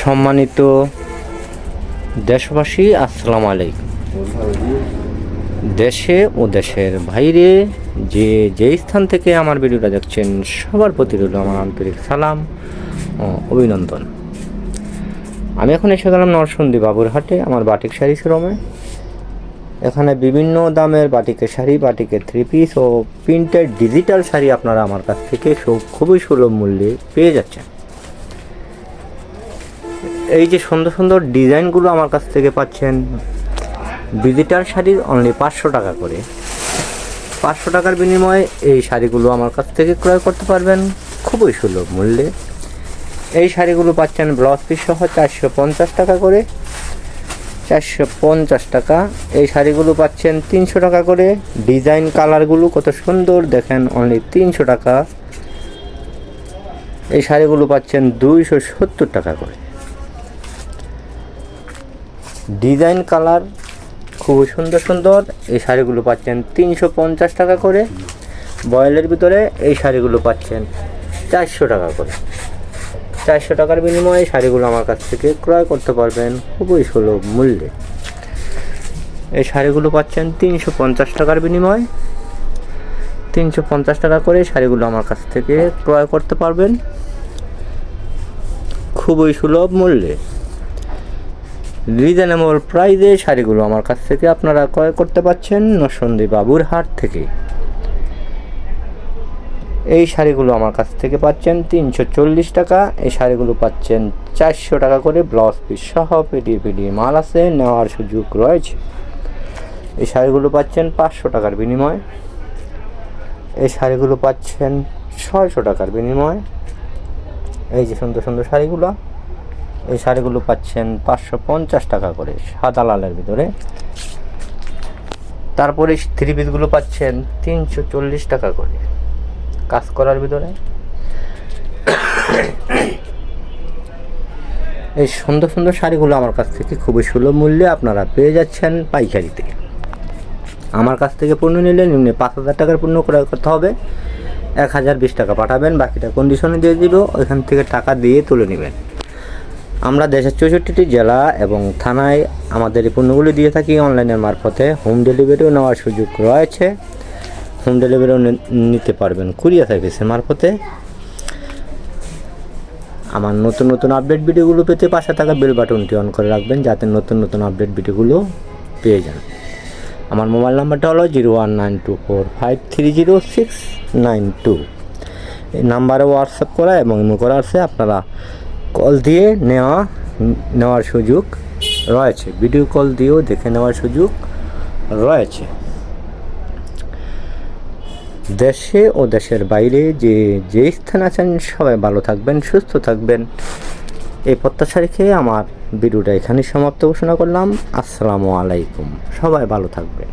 সম্মানিত দেশবাসী, আসসালামু আলাইকুম। দেশে ও দেশের বাইরে যে স্থান থেকে আমার ভিডিওটা দেখছেন সবার প্রতি রইল আমার আন্তরিক সালাম ও অভিনন্দন। আমি এখন এসে গেলাম নরসিংদী বাবুরহাটে আমার বাটিক শাড়ি শোরুমে। এখানে বিভিন্ন দামের বাটিকের শাড়ি, বাটিকের থ্রি পিস ও প্রিন্টেড ডিজিটাল শাড়ি আপনারা আমার কাছ থেকে খুবই সুলভ মূল্যে পেয়ে যাচ্ছেন। এই যে সুন্দর সুন্দর ডিজাইনগুলো আমার কাছ থেকে পাচ্ছেন ডিজিটাল শাড়ির অনলি 500 টাকা করে। 500 টাকার বিনিময়ে এই শাড়িগুলো আমার কাছ থেকে ক্রয় করতে পারবেন খুবই সুলভ মূল্যে। এই শাড়িগুলো পাচ্ছেন ব্লাউজ পিস সহ 450 টাকা করে, 450 টাকা। এই শাড়িগুলো পাচ্ছেন 300 টাকা করে। ডিজাইন কালারগুলো কত সুন্দর দেখেন, অনলি 300 টাকা। এই শাড়িগুলো পাচ্ছেন 270 টাকা করে। ডিজাইন কালার খুবই সুন্দর সুন্দর এই শাড়িগুলো পাচ্ছেন 350 টাকা করে। বয়েলের ভিতরে এই শাড়িগুলো পাচ্ছেন 400 টাকা করে। 400 টাকার বিনিময়ে শাড়িগুলো আমার কাছ থেকে ক্রয় করতে পারবেন খুবই সুলভ মূল্যে। এই শাড়িগুলো পাচ্ছেন 350 টাকার বিনিময়ে। 350 টাকা করে শাড়িগুলো আমার কাছ থেকে ক্রয় করতে পারবেন খুবই সুলভ মূল্যে। রিজনেবল প্রাইসে শাড়িগুলো আমার কাছ থেকে আপনারা ক্রয় করতে পারছেন নরসিংদী বাবুরহাট থেকে। এই শাড়িগুলো আমার কাছ থেকে পাচ্ছেন 340 টাকা। এই শাড়িগুলো পাচ্ছেন 400 টাকা করে। ব্লাউজ পিস সহ পিডিএ মাল আছে, নেওয়ার সুযোগ রয়েছে। এই শাড়িগুলো পাচ্ছেন 500 টাকার বিনিময়ে। এই শাড়িগুলো পাচ্ছেন 600 টাকার বিনিময়ে। এই যে সুন্দর সুন্দর শাড়িগুলো, এই শাড়িগুলো পাচ্ছেন 550 টাকা করে সাদা লালের ভিতরে। তারপরে থ্রি পিসগুলো পাচ্ছেন 340 টাকা করে কাজ করার ভিতরে। এই সুন্দর সুন্দর শাড়িগুলো আমার কাছ থেকে খুবই সুলভ মূল্যে আপনারা পেয়ে যাচ্ছেন পাইকারিতে। আমার কাছ থেকে পণ্য নিলে নিম্নে 5000 টাকার পণ্য ক্রয় করতে হবে। 1020 টাকা পাঠাবেন, বাকিটা কন্ডিশনে দিয়ে দিব, ওইখান থেকে টাকা দিয়ে তুলে নেবেন। আমরা দেশের 64টি জেলা এবং থানায় আমাদের এই পণ্যগুলি দিয়ে থাকি অনলাইনের মারফতে। হোম ডেলিভারিও নেওয়ার সুযোগ রয়েছে। হোম ডেলিভারিও নিতে পারবেন কুরিয়ার সার্ভিসের মারফতে। আমার নতুন নতুন আপডেট ভিডিওগুলো পেতে পাশে থাকা বেল বাটনটি অন করে রাখবেন, যাতে নতুন নতুন আপডেট ভিডিওগুলো পেয়ে যান। আমার মোবাইল নাম্বারটা হলো 01924530 692। এই নাম্বারে হোয়াটসঅ্যাপ করা এবং ইমো করা আছে, আপনারা কল দিয়ে নেওয়ার সুযোগ রয়েছে। ভিডিও কল দিয়েও দেখে নেওয়ার সুযোগ রয়েছে। দেশে ও দেশের বাইরে যে স্থানে আছেন সবাই ভালো থাকবেন, সুস্থ থাকবেন, এই প্রত্যাশা রেখে আমার ভিডিওটা এখানেই সমাপ্ত ঘোষণা করলাম। আসসালামু আলাইকুম। সবাই ভালো থাকবেন।